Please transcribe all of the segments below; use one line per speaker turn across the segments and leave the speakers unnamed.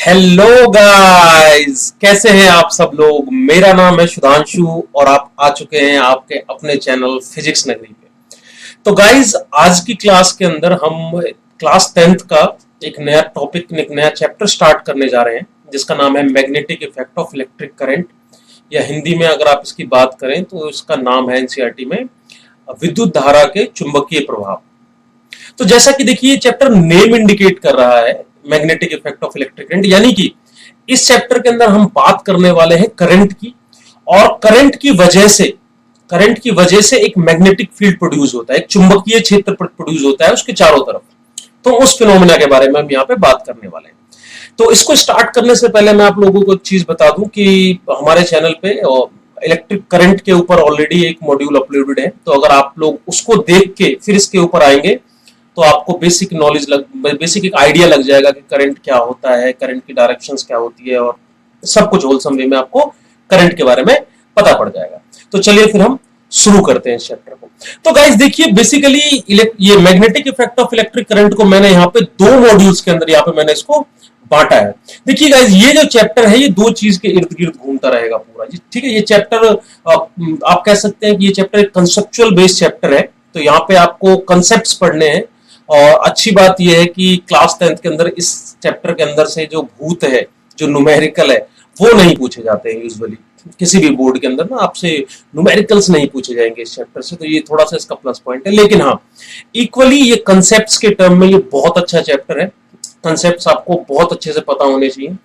Hello guys, कैसे हैं आप सब लोग। मेरा नाम है सुधांशु और आप आ चुके हैं आपके अपने चैनल फिजिक्स नगरी पे। तो गाइस, आज की क्लास के अंदर हम क्लास 10th का एक नया टॉपिक, एक नया चैप्टर स्टार्ट करने जा रहे हैं जिसका नाम है magnetic effect of electric current, या हिंदी में अगर आप इसकी बात करें तो इसका नाम है एनसीईआरटी में विद्युत धारा के चुंबकीय प्रभाव। तो जैसा कि देखिए, चैप्टर नेम इंडिकेट कर रहा है magnetic effect of electric current, यानी कि इस चैप्टर के अंदर हम बात करने वाले हैं करंट की, और करंट की वजह से एक मैग्नेटिक फील्ड प्रोड्यूस होता है, एक चुंबकीय क्षेत्र प्रोड्यूस होता है उसके चारों तरफ। तो उस फिनोमेना के बारे में हम यहाँ पे बात करने वाले हैं। तो इसको स्टार्ट करने से पहले मैं आप लोगों को एक चीज बता दूं कि हमारे चैनल पे इलेक्ट्रिक करंट के ऊपर ऑलरेडी एक मॉड्यूल अपलोडेड है, तो अगर आप लोग उसको देख के फिर इसके ऊपर आएंगे तो आपको बेसिक एक आइडिया लग जाएगा कि करंट क्या होता है, करंट की डायरेक्शंस क्या होती है, और सब कुछ होलसम वे में आपको करंट के बारे में पता पड़ जाएगा। तो चलिए फिर हम शुरू करते हैं इस चैप्टर को। तो गाइस देखिए, बेसिकली ये magnetic effect of electric current को मैंने यहाँ पे दो मॉड्यूल्स के अंदर यहाँ पे मैंने इसको बांटा है। देखिए गाइस, ये जो चैप्टर है ये दो चीज के इर्द गिर्द घूमता रहेगा पूरा, ठीक है। ये चैप्टर आप कह सकते हैं कि ये चैप्टर एक कंसेप्चुअल बेस्ड चैप्टर है। तो यहाँ पे आपको कंसेप्ट पढ़ने हैं, और अच्छी बात यह है कि क्लास 10th के अंदर इस चैप्टर के अंदर से जो भूत है, जो न्यूमेरिकल है, वो नहीं पूछे जाते हैं यूजुअली। किसी भी बोर्ड के अंदर ना आपसे न्यूमेरिकल्स नहीं पूछे जाएंगे इस चैप्टर से, तो ये थोड़ा सा इसका प्लस पॉइंट है। लेकिन हाँ, इक्वली ये कंसेप्ट्स के टर्म में ये बहुत अच्छा चैप्टर है। कंसेप्ट्स आपको बहुत अच्छे से पता होने चाहिए,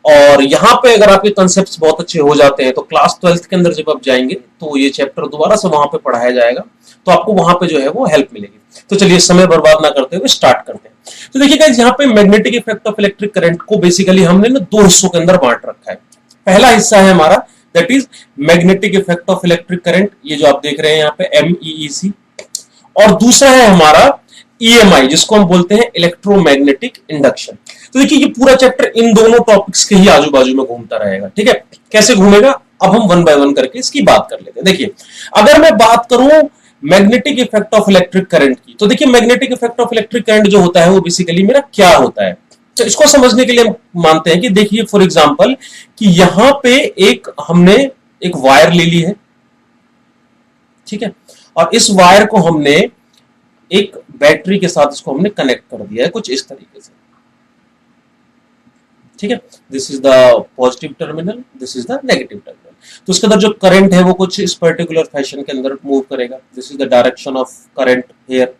और यहाँ पे अगर आपके कंसेप्ट्स बहुत अच्छे हो जाते हैं तो क्लास 12th के अंदर जब आप जाएंगे तो ये चैप्टर दोबारा से वहां पे पढ़ाया जाएगा, तो आपको वहां पे जो है वो हेल्प मिलेगी। तो चलिए समय बर्बाद ना करते हुए स्टार्ट करते हैं। तो देखिए गाइस, यहाँ पे magnetic effect of electric current को बेसिकली हमने ना दो हिस्सों के अंदर बांट रखा है। पहला हिस्सा है हमारा, that is magnetic effect of electric current, ये जो आप देख रहे हैं यहाँ पे MEEC, और दूसरा है हमारा EMI, जिसको हम बोलते हैं इलेक्ट्रोमैग्नेटिक इंडक्शन। तो देखिए, ये पूरा चैप्टर इन दोनों टॉपिक्स के ही आजू बाजू में घूमता रहेगा, ठीक है। कैसे घूमेगा, अब हम वन बाय वन करके इसकी बात कर लेते हैं। देखिए, अगर मैं बात करूं magnetic effect of electric current की, तो देखिए magnetic effect of electric current जो होता है वो बेसिकली मेरा क्या होता है। तो इसको समझने के लिए हम मानते हैं कि देखिए फॉर एग्जांपल कि यहां पे हमने एक वायर ले ली है, ठीक है, और इस वायर को हमने एक बैटरी के साथ इसको हमने कनेक्ट कर दिया है कुछ इस तरीके से, ठीक है। This is the positive terminal, this is the negative terminal. तो उसके अंदर जो करंट है वो कुछ इस पर्टिकुलर फैशन के अंदर मूव करेगा। This is the direction of current here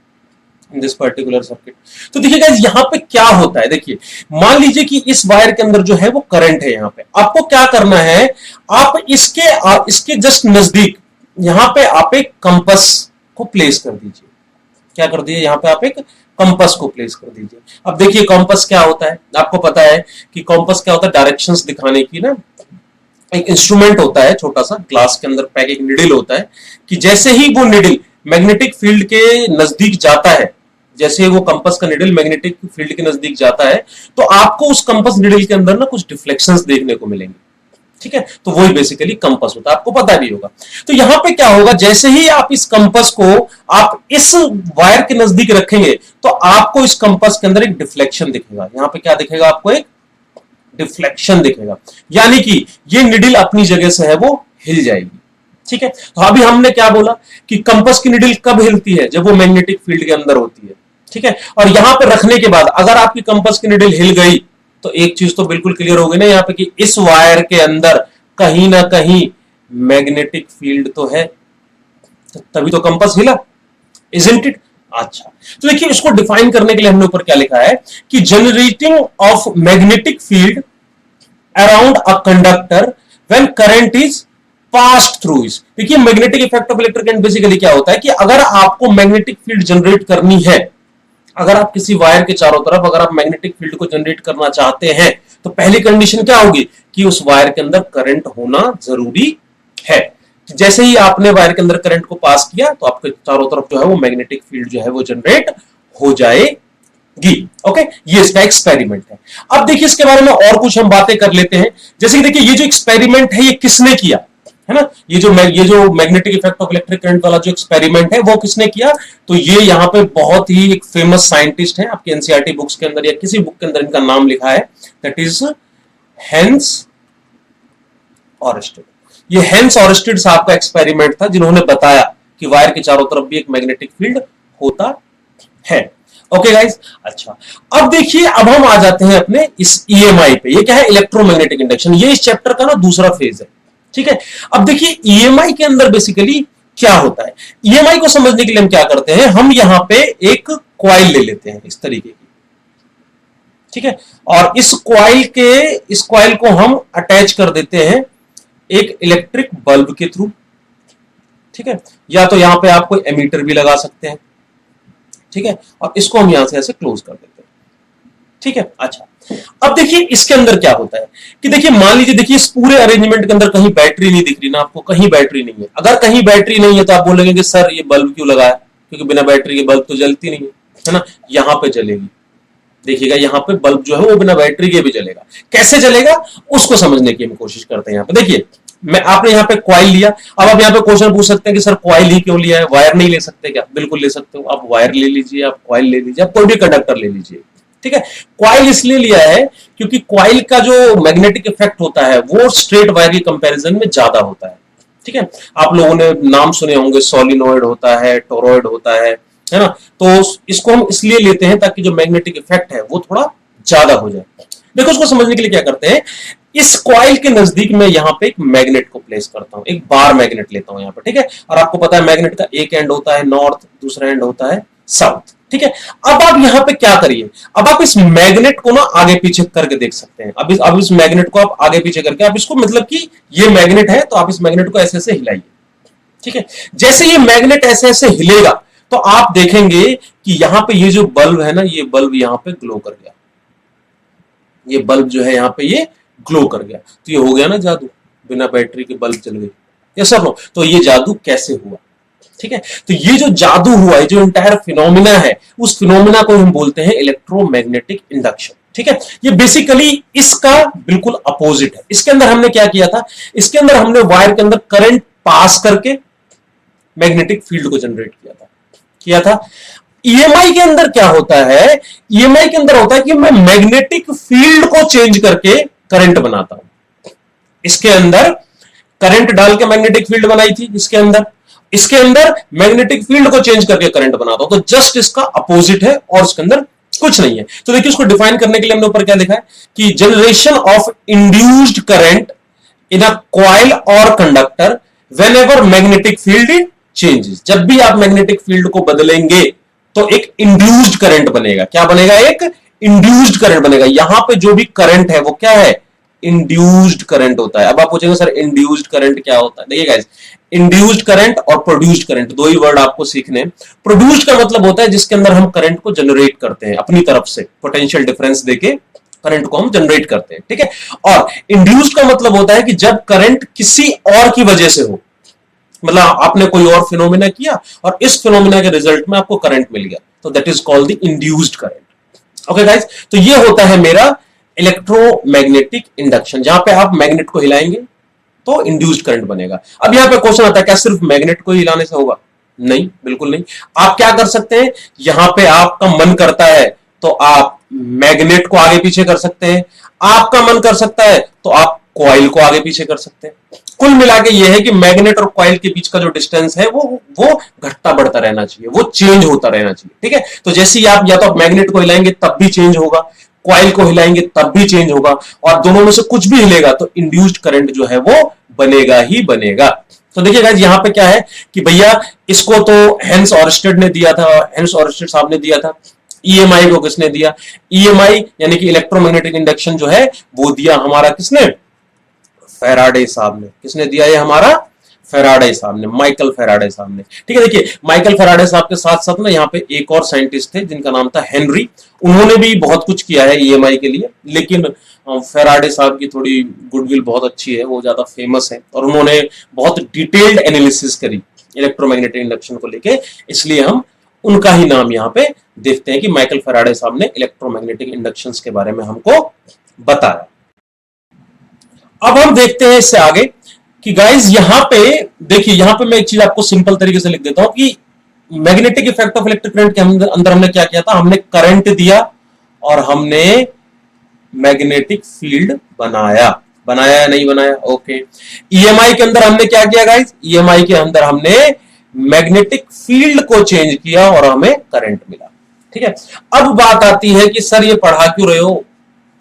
in this particular circuit. तो देखिए गाइस, यहाँ पे क्या होता है, देखिए मान लीजिए कि इस वायर के अंदर जो है वो करंट है। यहाँ पे आपको क्या करना है, आप इसके जस्ट नजदीक यहाँ पे आप एक कंपास को प्लेस कर दीजिए। क्या कर दिए, यहाँ पे आप एक कंपास को प्लेस कर दीजिए। अब देखिए कंपास क्या होता है, आपको पता है कि कंपास क्या होता है, डायरेक्शंस दिखाने की ना एक इंस्ट्रूमेंट होता है, छोटा सा ग्लास के अंदर पैक एक निडल होता है, कि जैसे ही वो निडल मैग्नेटिक फील्ड के नजदीक जाता है, जैसे ही वो कंपास का निडल मैग्नेटिक फील्ड के नजदीक जाता है, तो आपको उस कंपास निडल के अंदर ना कुछ डिफ्लेक्शंस देखने को मिलेंगे, ठीक है। तो वही बेसिकली कंपास होता है, आपको पता भी होगा। तो यहां पे क्या होगा, जैसे ही आप इस कंपास को आप इस वायर के नजदीक रखेंगे तो आपको इस कंपास के अंदर एक डिफ्लेक्शन दिखेगा। यहां पे क्या दिखेगा, आपको एक डिफ्लेक्शन दिखेगा, यानी कि ये निडल अपनी जगह से है वो हिल जाएगी, ठीक है। तो अभी हमने क्या बोला कि कंपास की निडल कब हिलती है, जब वो मैग्नेटिक फील्ड के अंदर होती है, ठीक है। और यहां पे रखने के बाद अगर आपकी कंपास की निडल हिल गई तो एक चीज तो बिल्कुल क्लियर हो गई ना यहाँ पे कि इस वायर के अंदर कहीं ना कहीं मैग्नेटिक फील्ड तो है, तभी तो कंपास हिला, इजंट इट। अच्छा, तो देखिए इसको डिफाइन करने के लिए हमने ऊपर क्या लिखा है कि generating of magnetic field around a conductor when current is passed through it. देखिए magnetic effect of electric current basically क्या होता है कि अगर आपको मैग्नेटिक फील्ड जनरेट करनी है, अगर आप किसी वायर के चारों तरफ अगर आप मैग्नेटिक फील्ड को जनरेट करना चाहते हैं, तो पहली कंडीशन क्या होगी कि उस वायर के अंदर करंट होना जरूरी है। जैसे ही आपने वायर के अंदर करंट को पास किया तो आपके चारों तरफ जो है वो मैग्नेटिक फील्ड जो है वो जनरेट हो जाएगी। ओके, ये इसका एक्सपेरिमेंट है। अब देखिए इसके बारे में और कुछ हम बातें कर लेते हैं। जैसे कि देखिए ये जो एक्सपेरिमेंट है ये किसने किया, है ना। ये जो magnetic effect of electric current वाला जो एक्सपेरिमेंट है वो किसने किया, तो ये यहाँ पे बहुत ही एक फेमस साइंटिस्ट है, आपके एनसीईआरटी बुक्स के अंदर या किसी बुक के अंदर इनका नाम लिखा है, दैट इज हेंस ऑरस्टेड। ये हेंस ऑरस्टेड साहब का एक्सपेरिमेंट था जिन्होंने बताया कि वायर के चारों तरफ भी एक मैग्नेटिक फील्ड होता है। ओके गाइस, अच्छा अब देखिए, अब हम आ जाते हैं अपने इस ईएमआई पे। ये क्या है, इलेक्ट्रोमैग्नेटिक इंडक्शन। ये इस चैप्टर का ना दूसरा फेज है, ठीक है। अब देखिए ईएमआई के अंदर बेसिकली क्या होता है। ईएमआई को समझने के लिए हम क्या करते हैं, हम यहां पे एक कॉइल ले लेते हैं इस तरीके की, ठीक है, और इस कॉइल को हम अटैच कर देते हैं एक इलेक्ट्रिक बल्ब के थ्रू, ठीक है, या तो यहां पे आप कोई एमीटर भी लगा सकते हैं, ठीक है, और इसको हम यहां से ऐसे क्लोज कर देते हैं, ठीक है। अच्छा अब देखिए इसके अंदर क्या होता है कि देखिए, मान लीजिए देखिए इस पूरे अरेंजमेंट के अंदर कहीं बैटरी नहीं दिख रही ना आपको, कहीं बैटरी नहीं है। अगर कहीं बैटरी नहीं है तो आप बोलेंगे कि सर ये बल्ब क्यों लगाया, क्योंकि बिना बैटरी के बल्ब तो जलती नहीं है ना। यहां पे जलेगी, देखिएगा यहाँ पे बल्ब जो है वो बिना बैटरी के भी जलेगा। कैसे जलेगा उसको समझने की हम कोशिश करते हैं। यहाँ पे देखिए, मैं आपने यहाँ पे कॉइल लिया। अब आप यहाँ पे क्वेश्चन पूछ सकते हैं कि सर कॉइल ही क्यों लिया है, वायर नहीं ले सकते क्या? बिल्कुल ले सकते हो, आप वायर ले लीजिए, आप कॉइल ले लीजिए, आप कोई भी कंडक्टर ले लीजिए, ठीक है। कॉइल इसलिए लिया है क्योंकि कॉइल का जो मैग्नेटिक इफेक्ट होता है वो स्ट्रेट वायर के कंपैरिजन में ज्यादा होता है, ठीक है। आप लोगों ने नाम सुने होंगे, सोलिनॉइड होता है, टोरॉइड होता है ना। तो इसको हम इसलिए लेते हैं ताकि जो मैग्नेटिक इफेक्ट है वो थोड़ा ज्यादा हो जाए। देखो उसको समझने के लिए क्या करते हैं, इस कॉइल के नजदीक मैं यहां पे एक मैग्नेट को प्लेस करता हूं, एक बार मैग्नेट लेता हूं यहां पे, ठीक है। और आपको पता है मैग्नेट का एक एंड होता है नॉर्थ, दूसरा एंड होता है साउथ, ठीक है। अब आप यहां पे क्या करिए, अब आप इस मैग्नेट को ना आगे पीछे करके देख सकते हैं। अब इस मैग्नेट को आप आगे पीछे करके, आप इसको मतलब कि ये मैग्नेट है तो आप इस मैग्नेट को ऐसे ऐसे हिलाइए, ठीक है। जैसे ये मैग्नेट ऐसे ऐसे हिलेगा तो आप देखेंगे कि यहां पे ये जो बल्ब है ना, ये बल्ब यहां पे ग्लो कर गया, ये बल्ब जो है यहां पे ये ग्लो कर गया। तो ये हो गया ना जादू, बिना बैटरी के बल्ब जल गई, यस और नो। तो ये जादू कैसे हुआ, ठीक है। तो ये जो जादू हुआ है, जो इंटायर फिनोमिना है, उस फिनोमिना को हम बोलते हैं इलेक्ट्रोमैग्नेटिक इंडक्शन, ठीक है। ये बेसिकली इसका बिल्कुल अपोजिट है। इसके अंदर हमने क्या किया था, इसके अंदर हमने वायर के अंदर करंट पास करके मैग्नेटिक फील्ड को जनरेट किया था। ईएमआई के अंदर क्या होता है, ईएमआई के अंदर होता है कि मैं मैग्नेटिक फील्ड को चेंज करके करंट बनाता हूं। इसके अंदर करंट डाल के मैग्नेटिक फील्ड बनाई थी, इसके अंदर मैग्नेटिक फील्ड को चेंज करके करंट बनाता हूं। तो जस्ट इसका अपोजिट है और इसके अंदर कुछ नहीं है। तो देखिए उसको डिफाइन करने के लिए हमने ऊपर क्या लिखा है कि generation of induced current in a coil और conductor whenever magnetic field changes. जब भी आप मैग्नेटिक फील्ड को बदलेंगे तो एक इंड्यूस्ड करंट बनेगा। क्या बनेगा? एक इंड्यूस्ड करंट बनेगा। यहां पे जो भी करंट है वो क्या है? इंड्यूस्ड करंट होता है। अब आप पूछेंगे सर इंड्यूस्ड करंट क्या होता है? देखिए गाइस, इंड्यूस्ड करंट और प्रोड्यूस्ड करंट दो ही वर्ड आपको सीखने। प्रोड्यूस्ड का मतलब होता है जिसके अंदर हम करंट को जनरेट करते हैं अपनी तरफ से, पोटेंशियल डिफरेंस देके करंट को हम जनरेट करते हैं, ठीक है। और इंड्यूस्ड का मतलब होता है कि जब करंट किसी और की वजह से हो, मतलब आपने कोई और फिनोमिना किया और इस फिनोमिना के रिजल्ट में आपको करंट मिल गया, तो that is called the induced current. Okay guys, तो ये होता है मेरा इलेक्ट्रोमैग्नेटिक इंडक्शन, जहां पे आप मैग्नेट को हिलाएंगे तो इंड्यूस्ड करंट बनेगा। अब यहां पे क्वेश्चन आता है, क्या सिर्फ मैग्नेट को हिलाने से होगा? नहीं, बिल्कुल नहीं। आप क्या कर सकते हैं, यहां पे आपका मन करता है तो आप मैग्नेट को आगे पीछे कर सकते हैं, आपका मन कर सकता है तो आप कॉइल को आगे पीछे कर सकते हैं। कुल मिला के ये है कि मैग्नेट और कॉइल के बीच का जो डिस्टेंस है वो घटता बढ़ता रहना चाहिए, वो चेंज होता रहना चाहिए, ठीक है। तो जैसे ही आप या तो आप मैग्नेट को हिलाएंगे तब भी चेंज होगा, कॉइल को हिलाएंगे तब भी चेंज होगा, और दोनों में से कुछ भी हिलेगा तो इंड्यूस्ड करंट जो है वो बनेगा ही बनेगा। तो देखिए गाइस, यहां पे क्या है कि भैया इसको तो हेंस ऑरस्टेड ने दिया था, हेंस ऑरस्टेड साहब ने दिया था। ईएमआई को किसने दिया? ईएमआई यानी कि इलेक्ट्रोमैग्नेटिक इंडक्शन जो है वो दिया हमारा किसने? फैराडे साहब ने। किसने दिया? ये हमारा फैराडे साहब ने, माइकल फैराडे साहब ने, ठीक है। देखिए माइकल फैराडे साहब के साथ साथ ना यहाँ पे एक और साइंटिस्ट थे जिनका नाम था हेनरी। उन्होंने भी बहुत कुछ किया है ईएमआई के लिए, लेकिन फैराडे साहब की थोड़ी गुडविल बहुत अच्छी है, वो ज्यादा फेमस है और उन्होंने बहुत डिटेल्ड एनालिसिस करी इलेक्ट्रोमैग्नेटिक इंडक्शन को लेके, इसलिए हम उनका ही नाम यहाँ पे देखते हैं कि माइकल फैराडे साहब ने इलेक्ट्रोमैग्नेटिक इंडक्शन के बारे में हमको बताया। अब हम देखते हैं इससे आगे कि गाइस यहां पे देखिए, यहां पे मैं एक चीज आपको सिंपल तरीके से लिख देता हूं कि magnetic effect of electric current के अंदर हमने क्या किया था, हमने करंट दिया और हमने मैग्नेटिक फील्ड बनाया। बनाया या नहीं बनाया? ओके। ईएमआई के अंदर हमने क्या किया गाइस? ईएमआई के अंदर हमने मैग्नेटिक फील्ड को चेंज किया और हमें करंट मिला। ठीक है। अब बात आती है कि सर ये पढ़ा क्यों रहे हो,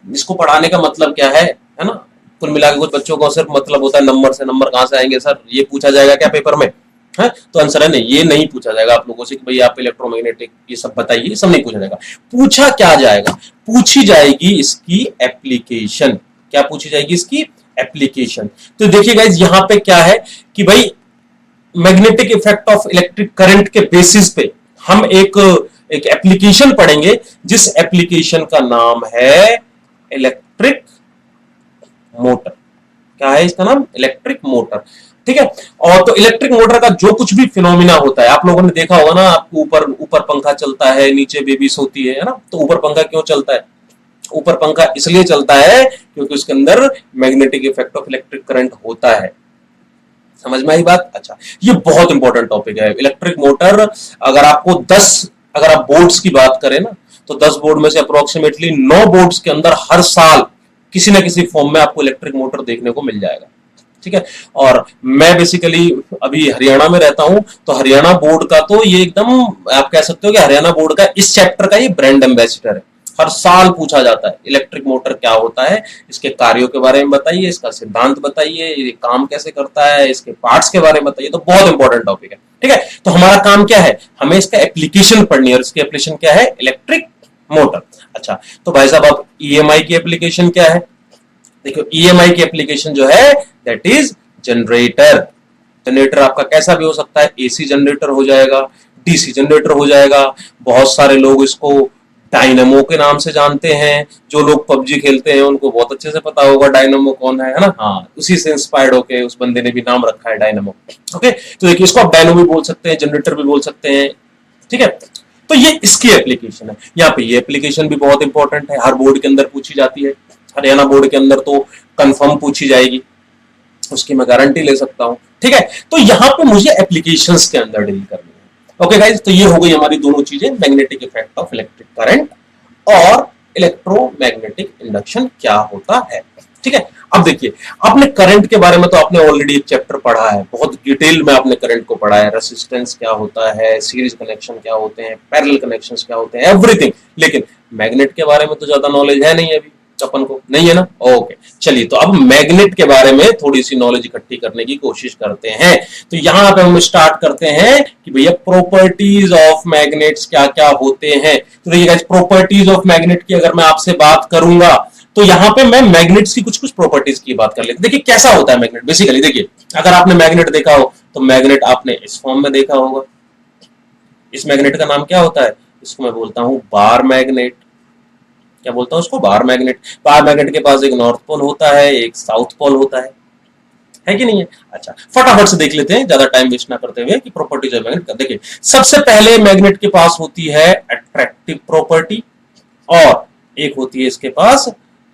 इसको पढ़ाने का मतलब क्या है ना? कुल मिलाकर कुछ बच्चों को सिर्फ मतलब होता है नंबर से, नंबर कहां से आएंगे सर, ये पूछा जाएगा क्या पेपर में? है तो आंसर है नहीं, ये नहीं पूछा जाएगा आप लोगों से कि भाई आप इलेक्ट्रोमैग्नेटिक ये सब बताइए, ये सब नहीं पूछा जाएगा। पूछा क्या जाएगा? पूछी जाएगी इसकी एप्लीकेशन। क्या पूछी जाएगी? इसकी एप्लीकेशन। तो देखिए गाइस यहां पे क्या है कि भाई magnetic effect of electric current के बेसिस पे हम एक एप्लीकेशन पढ़ेंगे, जिस एप्लीकेशन का नाम है इलेक्ट्रिक मोटर। क्या है इसका नाम? Electric motor. ठीक है। और तो इलेक्ट्रिक मोटर का जो कुछ भी फिनोमिना होता है, आप लोगों ने देखा होगा ना, आपको ऊपर पंखा चलता है, नीचे बेबी सोती है ना, तो ऊपर पंखा क्यों चलता है? ऊपर पंखा इसलिए चलता है क्योंकि उसके अंदर magnetic effect of electric current होता है। समझ में आई बात? अच्छा, ये बहुत इंपॉर्टेंट टॉपिक है इलेक्ट्रिक मोटर। अगर आप बोर्ड्स की बात करें ना, तो 10 बोर्ड में से अप्रोक्सीमेटली 9 बोर्ड्स के अंदर हर साल किसी ना किसी फॉर्म में आपको इलेक्ट्रिक मोटर देखने को मिल जाएगा। ठीक है। और मैं बेसिकली अभी हरियाणा में रहता हूं, तो हरियाणा बोर्ड का तो ये एकदम आप कह सकते हो कि हरियाणा बोर्ड का इस चैप्टर का ये ब्रांड एम्बेसडर है। हर साल पूछा जाता है इलेक्ट्रिक मोटर क्या होता है, इसके कार्यों के बारे में बताइए, इसका सिद्धांत बताइए, ये काम कैसे करता है, इसके पार्ट्स के बारे में बताइए। तो बहुत इंपॉर्टेंट टॉपिक है। ठीक है। तो हमारा काम क्या है? हमें इसका एप्लीकेशन पढ़नी है, और इसकी एप्लीकेशन क्या है? Electric motor. अच्छा, तो भाई साहब अब ईएमआई की एप्लीकेशन क्या है? देखो ईएमआई की एप्लीकेशन जो है दैट इज जनरेटर। जनरेटर आपका कैसा भी हो सकता है, एसी जनरेटर हो जाएगा, डीसी जनरेटर हो जाएगा। बहुत सारे लोग इसको डायनेमो के नाम से जानते हैं। जो लोग पबजी खेलते हैं उनको बहुत अच्छे से पता होगा डायनेमो कौन है ना? हाँ, उसी से इंस्पायर्ड होके उस बंदे ने भी नाम रखा है डायनेमो। ओके, तो देखिए इसको आप डायनो भी बोल सकते हैं, जनरेटर भी बोल सकते हैं। ठीक है। तो ये इसकी एप्लीकेशन है। यहाँ पे ये एप्लीकेशन भी बहुत इंपॉर्टेंट है, हर बोर्ड के अंदर पूछी जाती है। हरियाणा बोर्ड के अंदर तो कंफर्म पूछी जाएगी, उसकी मैं गारंटी ले सकता हूं। ठीक है। तो यहां पे मुझे एप्लीकेशंस के अंदर डील करनी है। ओके गाइस, तो ये हो गई हमारी दोनों चीजें, magnetic effect of electric current और इलेक्ट्रोमैग्नेटिक इंडक्शन क्या होता है। ठीक है। अब देखिए, आपने करंट के बारे में तो आपने ऑलरेडी एक चैप्टर पढ़ा है, बहुत डिटेल में आपने करंट को पढ़ा है, रेजिस्टेंस क्या होता है, सीरीज कनेक्शन क्या होते हैं, पैरेलल कनेक्शंस क्या होते हैं, एवरीथिंग। लेकिन मैग्नेट के बारे में तो ज्यादा नॉलेज है नहीं, अभी अपन को नहीं है ना? ओके, चलिए तो अब मैग्नेट के बारे में थोड़ी सी नॉलेज इकट्ठी करने की कोशिश करते हैं। तो यहां पे हम स्टार्ट करते हैं कि भैया प्रॉपर्टीज ऑफ मैग्नेट्स क्या क्या होते हैं। तो देखिए गाइस, प्रॉपर्टीज ऑफ मैग्नेट की अगर मैं आपसे बात करूंगा, तो यहां पे मैं मैग्नेट्स की कुछ कुछ प्रॉपर्टीज की बात कर लेते। देखिए कैसा होता है मैग्नेट। बेसिकली देखिए, अगर आपने मैग्नेट देखा हो तो मैग्नेट आपने इस फॉर्म में देखा होगा। इस मैग्नेट का नाम क्या होता है? इसको मैं बोलता हूं बार मैग्नेट। क्या बोलता हूं उसको? Bar magnet. बार मैग्नेट के पास एक नॉर्थ पोल होता है, एक साउथ पोल होता है कि नहीं है? अच्छा, फटाफट से देख लेते हैं ज्यादा टाइम वेस्ट ना करते हुए कि प्रॉपर्टीज ऑफ मैग्नेट। देखिए सबसे पहले मैग्नेट के पास होती है अट्रैक्टिव प्रॉपर्टी, और एक होती है इसके पास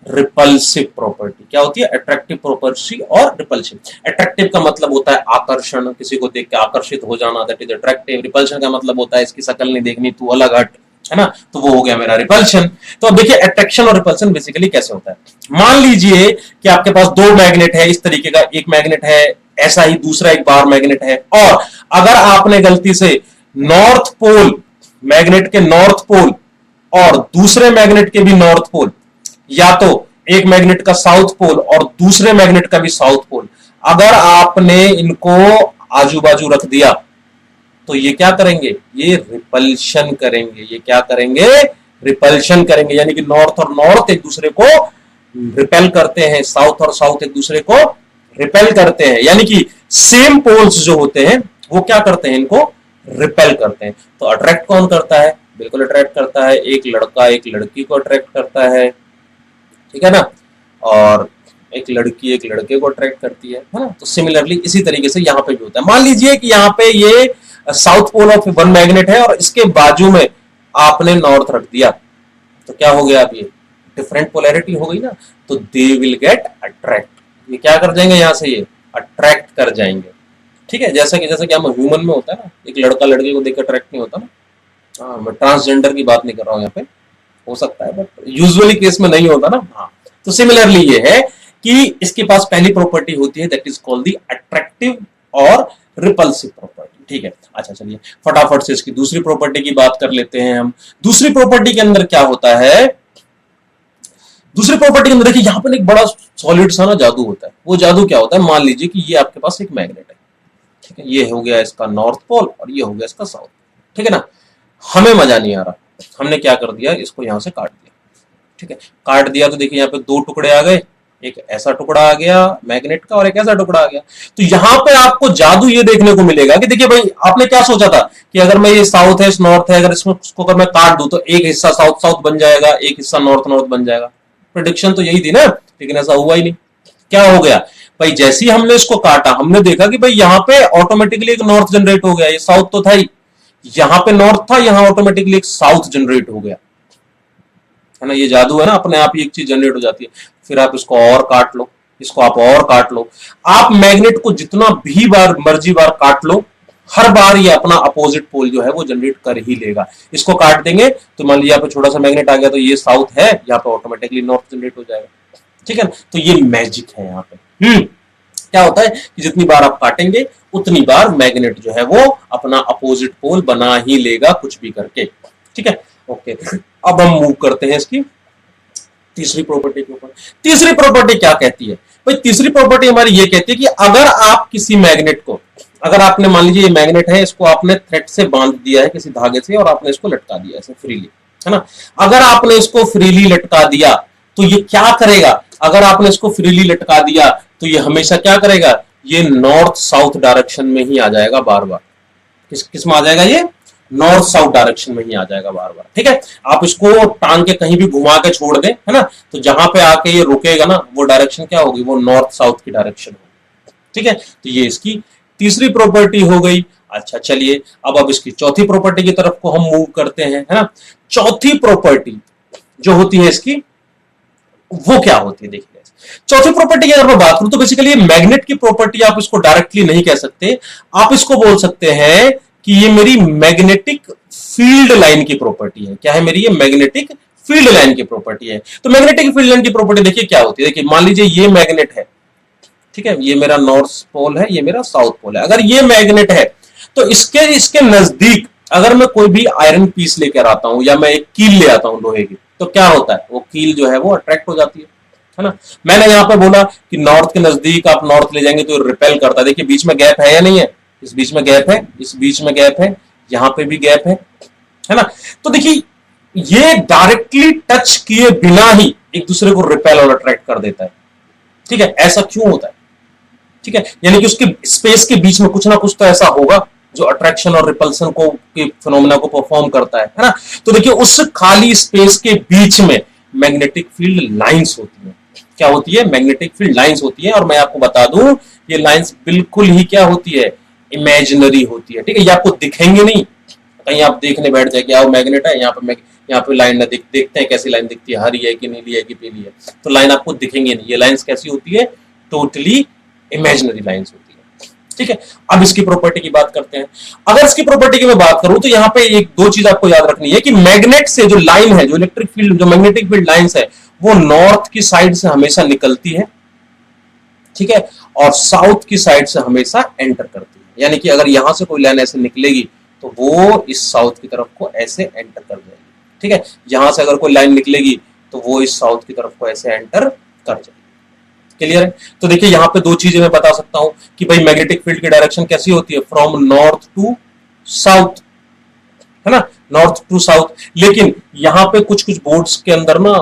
रिपल्सिव प्रॉपर्टी। क्या होती है? अट्रैक्टिव प्रॉपर्टी और रिपल्सिव। अट्रैक्टिव का मतलब होता है आकर्षण, किसी को देख के आकर्षित हो जाना, दैट इज अट्रैक्टिव। रिपल्शन का मतलब होता है इसकी शक्ल नहीं देखनी, तू अलग हट, है ना? तो वो हो गया मेरा रिपल्शन। तो अब देखिए अट्रैक्शन और रिपल्शन बेसिकली कैसे होता है। मान लीजिए कि आपके पास दो मैग्नेट है इस तरीके का, एक मैग्नेट है ऐसा ही, दूसरा एक बार मैग्नेट है, और अगर आपने गलती से नॉर्थ पोल, मैग्नेट के नॉर्थ पोल और दूसरे मैग्नेट के भी नॉर्थ पोल, या तो एक मैग्नेट का साउथ पोल और दूसरे मैग्नेट का भी साउथ पोल, अगर आपने इनको आजू बाजू रख दिया तो ये क्या करेंगे? ये रिपल्शन करेंगे। ये क्या करेंगे? रिपल्शन करेंगे। यानी कि नॉर्थ और नॉर्थ एक दूसरे को रिपेल करते हैं, साउथ और साउथ एक दूसरे को रिपेल करते हैं। यानी कि सेम पोल्स जो होते हैं वो क्या करते हैं? इनको रिपेल करते हैं। तो अट्रैक्ट कौन करता है? बिल्कुल अट्रैक्ट करता है एक लड़का एक लड़की को अट्रैक्ट करता है, ठीक है ना? और एक लड़की एक लड़के को अट्रैक्ट करती है ना? तो सिमिलरली इसी तरीके से यहां पे भी होता है। मान लीजिए कि यहाँ पे ये south pole of one magnet है और इसके बाजू में आपने नॉर्थ रख दिया, तो क्या हो गया? अब ये डिफरेंट पोलैरिटी हो गई ना, तो दे विल गेट अट्रैक्ट। ये क्या कर जाएंगे? यहां से ये अट्रैक्ट कर जाएंगे। ठीक है, जैसा कि हम ह्यूमन में होता है ना, एक लड़का लड़के को देख अट्रैक्ट नहीं होता ना। हाँ, मैं ट्रांसजेंडर की बात नहीं कर रहा हूँ यहाँ पे, हो सकता है बट यूजुअली केस में नहीं होता ना। हाँ, तो सिमिलरली ये है कि इसके पास पहली प्रॉपर्टी होती है that is called the attractive और रिपल्सिव प्रॉपर्टी। ठीक है, अच्छा चलिए फटाफट से इसकी दूसरी प्रॉपर्टी की बात कर लेते हैं हम। दूसरी प्रॉपर्टी के अंदर क्या होता है, दूसरी प्रॉपर्टी के अंदर देखिए यहां पर एक बड़ा सॉलिड सा ना जादू होता है। वो जादू क्या होता है, मान लीजिए कि ये आपके पास एक मैग्नेट है। ठीक है, ये हो गया इसका नॉर्थ पोल और ये हो गया इसका साउथ। ठीक है ना, हमें मजा नहीं आ रहा, हमने क्या कर दिया, इसको यहां से काट दिया। ठीक है, काट दिया तो देखिए यहाँ पे दो टुकड़े आ गए, एक ऐसा टुकड़ा आ गया मैग्नेट का और एक ऐसा टुकड़ा आ गया। तो यहां पे आपको जादू ये देखने को मिलेगा कि देखिए भाई, आपने क्या सोचा था कि अगर मैं ये साउथ है इस नॉर्थ है, अगर इसको अगर मैं काट दूं तो एक हिस्सा साउथ साउथ बन जाएगा, एक हिस्सा नॉर्थ नॉर्थ बन जाएगा। प्रिडिक्शन तो यही थी ना, लेकिन ऐसा हुआ ही नहीं। क्या हो गया भाई, जैसे ही हमने इसको काटा हमने देखा कि भाई यहाँ पे ऑटोमेटिकली एक नॉर्थ जनरेट हो गया, ये साउथ तो था ही, यहाँ पे नॉर्थ था, यहाँ ऑटोमेटिकली एक साउथ जनरेट हो गया, है ना। ये जादू है ना, अपने आप ही एक चीज जनरेट हो जाती है। फिर आप इसको और काट लो, इसको आप और काट लो, आप मैग्नेट को जितना भी बार मर्जी बार काट लो, हर बार ये अपना अपोजिट पोल जो है वो जनरेट कर ही लेगा। इसको काट देंगे तो मान लीजिए यहाँ पे छोटा सा मैग्नेट आ गया तो ये साउथ है, यहाँ पे ऑटोमेटिकली नॉर्थ जनरेट हो जाएगा। ठीक है ना, तो ये मैजिक है यहाँ पे। क्या होता है कि जितनी बार आप काटेंगे उतनी बार मैग्नेट जो है वो अपना अपोजिट पोल बना ही लेगा कुछ भी करके। ठीक है, ओके, अब हम मूव करते हैं इसकी तीसरी प्रॉपर्टी के ऊपर। तीसरी प्रॉपर्टी क्या कहती है भाई, तीसरी प्रॉपर्टी हमारी ये कहती है कि अगर आप किसी मैग्नेट को, अगर आपने मान लीजिए ये मैग्नेट है, इसको आपने थ्रेड से बांध दिया है किसी धागे से और आपने इसको लटका दिया ऐसे फ्रीली, है ना। अगर आपने इसको फ्रीली लटका दिया तो ये क्या करेगा, अगर आपने इसको फ्रीली लटका दिया तो ये हमेशा क्या करेगा, ये नॉर्थ साउथ डायरेक्शन में ही आ जाएगा बार बार। किस में आ जाएगा, ये नॉर्थ साउथ डायरेक्शन में ही आ जाएगा बार बार। ठीक है, आप इसको टांग के कहीं भी घुमा के छोड़ दें, है ना, तो जहां पे आके ये रुकेगा ना, वो डायरेक्शन क्या होगी, वो नॉर्थ साउथ की डायरेक्शन होगी। ठीक है, तो ये इसकी तीसरी प्रॉपर्टी हो गई। अच्छा चलिए अब इसकी चौथी प्रॉपर्टी की तरफ को हम मूव करते हैं, है ना। चौथी प्रॉपर्टी जो होती है इसकी, वो क्या होती है, देखिए चौथी प्रॉपर्टी की अगर मैं बात करूं तो बेसिकली मैग्नेट की प्रॉपर्टी आप इसको डायरेक्टली नहीं कह सकते, आप इसको बोल सकते हैं कि ये मेरी मैग्नेटिक फील्ड लाइन की प्रॉपर्टी है। क्या है मेरी, ये मैग्नेटिक फील्ड लाइन की प्रॉपर्टी है। तो मैग्नेटिक फील्ड लाइन की प्रॉपर्टी देखिए क्या होती है, देखिए मान लीजिए ये मैग्नेट है, ठीक है, ये मेरा नॉर्थ पोल है, ये मेरा साउथ पोल है। अगर ये मैग्नेट है तो इसके नजदीक अगर मैं कोई भी आयरन पीस लेकर आता हूं या मैं एक कील ले आता हूं लोहे की, तो क्या होता है, वो कील जो है वो अट्रैक्ट हो जाती है ना। मैंने यहां पे बोला कि नॉर्थ के नजदीक आप नॉर्थ ले जाएंगे तो रिपेल करता है। देखिए बीच में गैप है या नहीं है, इस बीच में गैप है, इस बीच में गैप है, यहां पे भी गैप है ना। तो देखिए ये डायरेक्टली टच किए बिना ही एक दूसरे को रिपेल और अट्रैक्ट कर देता है। ठीक है, ऐसा क्यों होता है, ठीक है, यानी कि उसके स्पेस के बीच में कुछ ना कुछ तो ऐसा होगा जो अट्रैक्शन और रिपल्सन को के फिनोमेना को परफॉर्म करता है ना। तो देखिए उस खाली स्पेस के बीच में मैग्नेटिक फील्ड लाइंस होती है। क्या होती है, मैग्नेटिक फील्ड लाइंस होती है। और मैं आपको बता दूं ये लाइंस बिल्कुल ही क्या होती है, इमेजिनरी होती है। ठीक है, ये आपको दिखेंगे नहीं, कहीं आप देखने बैठ जाए कि मैग्नेट है यहाँ पे लाइन ना देखते हैं कैसी लाइन दिखती है, हरी है कि नीली है कि पीली है, तो लाइन आपको दिखेंगे नहीं। ये लाइंस कैसी होती है, टोटली इमेजिनरी लाइंस होती है। ठीक है, अब इसकी प्रॉपर्टी की बात करते हैं। अगर इसकी प्रॉपर्टी की मैं बात करूं तो यहाँ पे एक दो चीज आपको याद रखनी है कि मैग्नेट से जो लाइन है, जो इलेक्ट्रिक फील्ड, जो मैग्नेटिक फील्ड लाइंस है, वो नॉर्थ की साइड से हमेशा निकलती है, ठीक है, और साउथ की साइड से हमेशा एंटर करती है। यानी कि अगर यहां से कोई लाइन ऐसे निकलेगी तो वो इस साउथ की तरफ को ऐसे एंटर कर जाएगी। ठीक है, यहां से अगर कोई लाइन निकलेगी तो वो इस साउथ की तरफ को ऐसे एंटर कर जाएगी। क्लियर है। तो देखिए यहां पे दो चीजें मैं बता सकता हूं कि भाई मैग्नेटिक फील्ड की डायरेक्शन कैसी होती है, फ्रॉम नॉर्थ टू साउथ, है ना, नॉर्थ टू साउथ। लेकिन यहाँ पे कुछ कुछ बोर्ड्स के अंदर ना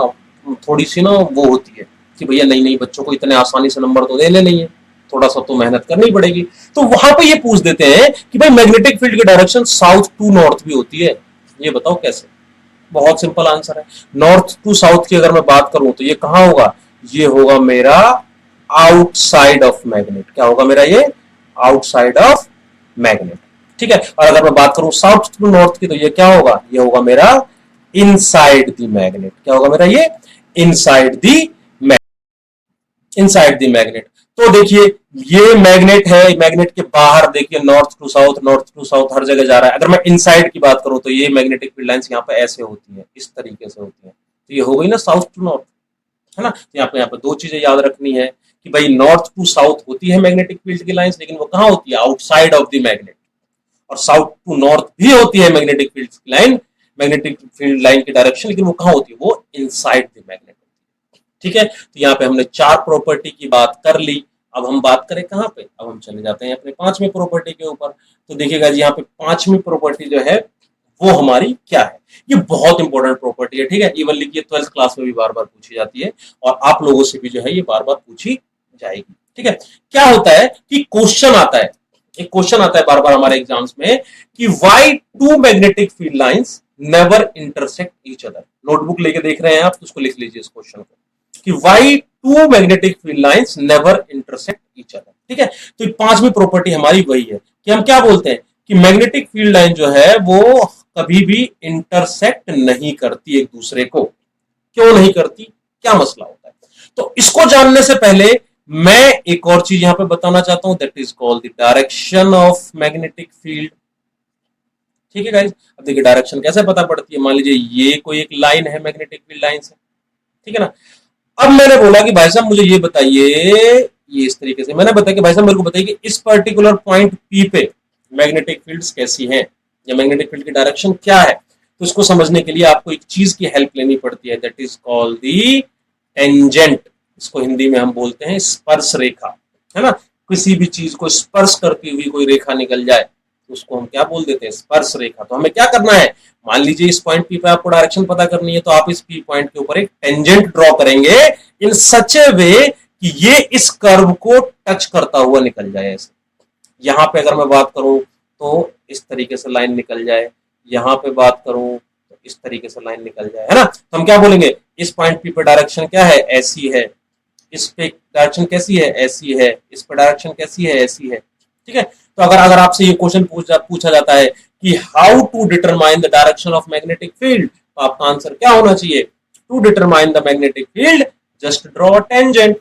थोड़ी सी ना वो होती है कि भैया नहीं बच्चों को इतने आसानी से नंबर तो देने नहीं है, थोड़ा सा तो मेहनत करनी पड़ेगी। तो वहां पे ये पूछ देते हैं कि भाई मैग्नेटिक फील्ड की डायरेक्शन साउथ टू नॉर्थ भी होती है, ये बताओ कैसे। बहुत सिंपल आंसर है, नॉर्थ टू साउथ की अगर मैं बात करूं तो ये कहां होगा, ये होगा मेरा आउटसाइड ऑफ मैग्नेट। क्या होगा मेरा, ये आउटसाइड ऑफ मैग्नेट। ठीक है, और अगर मैं बात करूं साउथ टू नॉर्थ की तो ये क्या होगा, ये होगा मेरा इनसाइड द मैग्नेट। क्या होगा मेरा, ये inside the inside the magnet. तो देखिए ये मैग्नेट है, मैग्नेट के बाहर देखिए नॉर्थ टू साउथ हर जगह जा रहा है। अगर मैं इनसाइड की बात करूं तो ये मैग्नेटिक फील्ड लाइंस यहाँ पे ऐसे होती है, इस तरीके से होती है। तो ये हो गई ना साउथ टू नॉर्थ, है ना। तो यहाँ पे दो चीजें याद रखनी है कि भाई नॉर्थ टू साउथ होती है मैग्नेटिक फील्ड की लाइंस, लेकिन वो कहाँ होती है, आउटसाइड ऑफ द मैग्नेट। और साउथ टू नॉर्थ भी होती है मैग्नेटिक फील्ड की लाइन, मैग्नेटिक फील्ड लाइन की डायरेक्शन, लेकिन वो कहाँ होती है, वो इनसाइड द मैग्नेट। ठीक है, तो यहाँ पे हमने 4 प्रॉपर्टी की बात कर ली। अब हम बात करें कहाँ पे, अब हम चले जाते हैं अपने 5वीं प्रॉपर्टी के ऊपर। तो देखिएगा जी यहाँ पे 5वीं प्रॉपर्टी जो है वो हमारी क्या है, ये बहुत इंपॉर्टेंट प्रॉपर्टी है। ठीक है, इवन लिखिए 12th क्लास में भी बार बार पूछी जाती है और आप लोगों से भी जो है ये बार बार पूछी जाएगी। ठीक है, क्या होता है कि क्वेश्चन आता है, एक क्वेश्चन आता है बार बार हमारे एग्जाम्स में कि why do magnetic field lines never intersect each other. Notebook लेके देख रहे हैं आप तो उसको लिख लीजिए इस क्वेश्चन को कि why do magnetic field lines never intersect each other. ठीक है, तो 5वीं प्रॉपर्टी हमारी वही है कि हम क्या बोलते हैं कि मैग्नेटिक फील्ड लाइन जो है वो कभी भी इंटरसेक्ट नहीं करती एक दूसरे को। क्यों नहीं करती, क्या मसला होता है, तो इसको जानने से पहले मैं एक और चीज यहां पे बताना चाहता हूं, that is called the direction of magnetic field. ठीक है गाइस, अब देखिए डायरेक्शन कैसे पता पड़ती है। मान लीजिए ये कोई एक लाइन है, मैग्नेटिक फील्ड लाइन से, ठीक है ना। अब मैंने बोला कि भाई साहब मुझे ये बताइए, ये इस तरीके से मैंने बताया कि भाई साहब मेरे को बताइए कि इस पर्टिकुलर पॉइंट पी पे मैग्नेटिक फील्ड्स कैसी हैं या मैग्नेटिक फील्ड की डायरेक्शन क्या है। तो इसको समझने के लिए आपको एक चीज की हेल्प लेनी पड़ती है, that is called the tangent. इसको हिंदी में हम बोलते हैं स्पर्श रेखा, है ना। किसी भी चीज को स्पर्श करती हुई कोई रेखा निकल जाए तो उसको हम क्या बोल देते हैं, स्पर्श रेखा। तो हमें क्या करना है, मान लीजिए इस पॉइंट पी पे आपको डायरेक्शन पता करनी है, तो आप इस पी पॉइंट के ऊपर एक टेंजेंट ड्रॉ करेंगे इन सच ए वे कि ये इस कर्व को टच करता हुआ निकल जाए। ऐसे यहां पे अगर मैं बात करूं तो इस तरीके से लाइन निकल जाए, यहां पे बात करूं तो इस तरीके से लाइन निकल जाए, है ना। तो हम क्या बोलेंगे, इस पॉइंट पी पे डायरेक्शन क्या है, ऐसी है। इस पे डायरेक्शन कैसी है, ऐसी है। इस पे डायरेक्शन कैसी है, ऐसी है। ठीक है, तो अगर अगर आपसे ये क्वेश्चन पूछा जाता है कि how to determine the direction of magnetic field, तो आपका आंसर क्या होना चाहिए, to determine the magnetic field just draw tangent.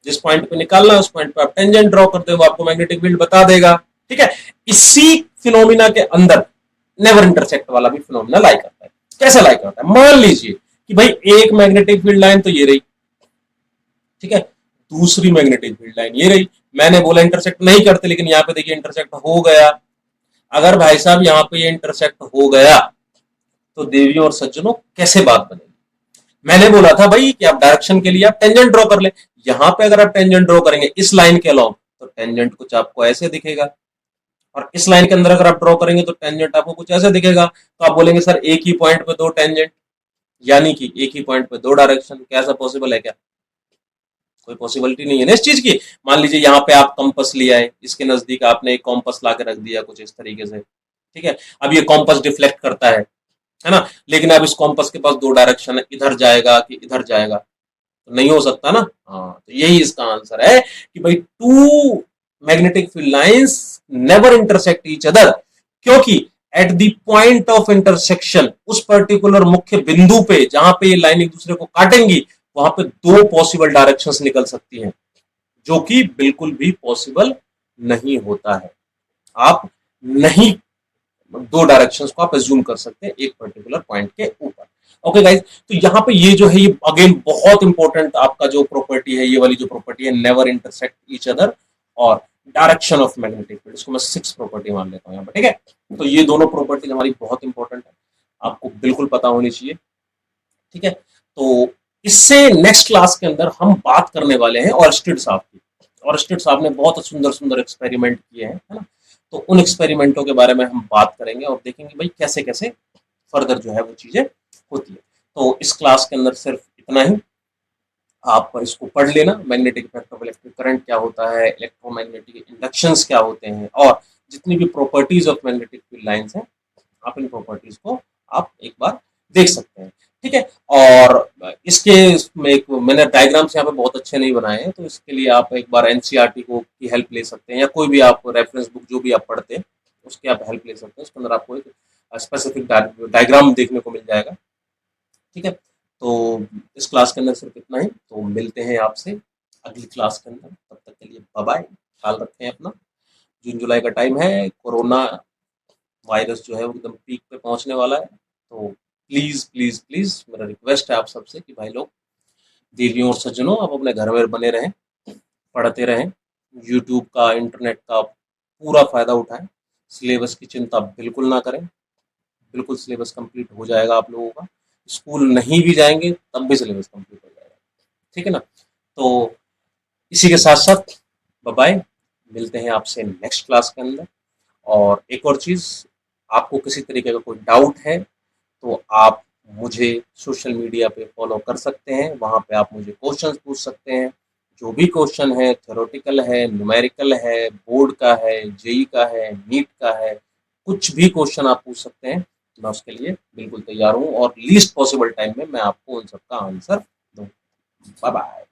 जिस पॉइंट पे निकालना है उस पॉइंट पे आप टेंजेंट ड्रॉ कर दे, वो आपको मैग्नेटिक फील्ड बता देगा। ठीक है, इसी फिनोमिना के अंदर नेवर इंटरसेक्ट वाला भी फिनोमिना लाई करता है। कैसे लाई करता है, मान लीजिए कि भाई एक मैग्नेटिक फील्ड लाइन तो ये रही, ठीक है, दूसरी मैग्नेटिक फील्ड लाइन ये रही। मैंने बोला इंटरसेक्ट नहीं करते, लेकिन यहाँ पे देखिए इंटरसेक्ट हो गया। अगर भाई साहब यहाँ पे ये इंटरसेक्ट हो गया तो देवियों और सज्जनों कैसे बात बनेगी। मैंने बोला था भाई कि आप डायरेक्शन के लिए आप टेंजेंट ड्रॉ कर ले। यहां पे अगर आप टेंजेंट ड्रॉ करेंगे इस लाइन के अलावा तो टेंजेंट कुछ आपको ऐसे दिखेगा, और इस लाइन के अंदर अगर आप ड्रॉ करेंगे तो टेंजेंट आपको कुछ ऐसे दिखेगा। तो आप बोलेंगे सर एक ही पॉइंट पे दो टेंजेंट, यानी कि एक ही पॉइंट पे दो डायरेक्शन, क्या ऐसा पॉसिबल है क्या, कोई पॉसिबिलिटी नहीं है ना इस चीज की। मान लीजिए यहाँ पे आप कंपस लिया है, इसके नजदीक आपने एक कॉम्पस ला के रख दिया कुछ इस तरीके से, ठीक है। अब ये कॉम्पस डिफ्लेक्ट करता है ना, लेकिन अब इस कॉम्पस के पास दो डायरेक्शन है, इधर जाएगा कि इधर जाएगा, तो नहीं हो सकता ना। हाँ, तो यही इसका आंसर है कि भाई two magnetic field lines never intersect each other, क्योंकि at the point of intersection, उस पर्टिकुलर मुख्य बिंदु पे जहां पे ये लाइन एक दूसरे को काटेंगी, वहां पे दो पॉसिबल डायरेक्शंस निकल सकती हैं, जो कि बिल्कुल भी पॉसिबल नहीं होता है। आप नहीं दो डायरेक्शंस को आप एज्यूम कर सकते हैं एक पर्टिकुलर पॉइंट के ऊपर। ओके गाइस, तो यहाँ पे ये जो है ये अगेन बहुत इंपॉर्टेंट आपका जो प्रॉपर्टी है, ये वाली जो प्रॉपर्टी है, नेवर इंटरसेक्ट ईच अदर और डायरेक्शन ऑफ मैग्नेटिक फील्ड, इसको मैं 6 प्रॉपर्टी मान लेता हूँ यहाँ पे। ठीक है, तो ये दोनों प्रॉपर्टी हमारी बहुत इंपॉर्टेंट है, आपको बिल्कुल पता होनी चाहिए। ठीक है, तो इससे नेक्स्ट क्लास के अंदर हम बात करने वाले हैं ऑर्स्टेड साहब की। ऑर्स्टेड साहब ने बहुत सुंदर सुंदर एक्सपेरिमेंट किए हैं, है ना। तो उन एक्सपेरिमेंटों के बारे में हम बात करेंगे और देखेंगे भाई कैसे कैसे फर्दर जो है वो चीजें होती है। तो इस क्लास के अंदर सिर्फ इतना ही, आप इसको पढ़ लेना, magnetic effect of electric current क्या होता है, इलेक्ट्रोमैग्नेटिक इंडक्शंस क्या होते हैं, और जितनी भी properties of magnetic field lines हैं, आप इन प्रॉपर्टीज को आप एक बार देख सकते हैं। ठीक है, और इसके में एक मैंने डायग्राम्स यहाँ पे बहुत अच्छे नहीं बनाए हैं, तो इसके लिए आप एक बार एनसीईआरटी को की हेल्प ले सकते हैं, या कोई भी आप रेफरेंस बुक जो भी आप पढ़ते हैं उसकी आप हेल्प ले सकते हैं। उसके अंदर आपको एक स्पेसिफिक डायग्राम देखने को मिल जाएगा। ठीक है, तो इस क्लास के अंदर सिर्फ इतना ही, तो मिलते हैं आपसे अगली क्लास के अंदर। तब तक के लिए बाय बाय, ख्याल रखें अपना। जून जुलाई का टाइम है, कोरोना वायरस जो है वो एकदम पीक पे पहुंचने वाला है। तो प्लीज प्लीज प्लीज मेरा रिक्वेस्ट है आप सबसे कि भाई लोग, देवियों और सज्जनों, आप अपने घर में बने रहें, पढ़ते रहें, यूट्यूब का, इंटरनेट का पूरा फायदा उठाएं। सिलेबस की चिंता बिल्कुल ना करें, बिल्कुल सिलेबस कंप्लीट हो जाएगा आप लोगों का। स्कूल नहीं भी जाएंगे तब भी सिलेबस कंप्लीट हो जाएगा, ठीक है ना। तो इसी के साथ साथ बाय बाय, मिलते हैं आपसे नेक्स्ट क्लास के अंदर। और एक और चीज, आपको किसी तरीके का कोई डाउट है तो आप मुझे सोशल मीडिया पे फॉलो कर सकते हैं, वहां पे आप मुझे क्वेश्चंस पूछ सकते हैं। जो भी क्वेश्चन है, थ्योरेटिकल है, न्यूमेरिकल है, बोर्ड का है, जेई का है, नीट का है, कुछ भी क्वेश्चन आप पूछ सकते हैं। मैं उसके लिए बिल्कुल तैयार हूँ और लीस्ट पॉसिबल टाइम में मैं आपको उन सबका आंसर दूँ। Bye bye.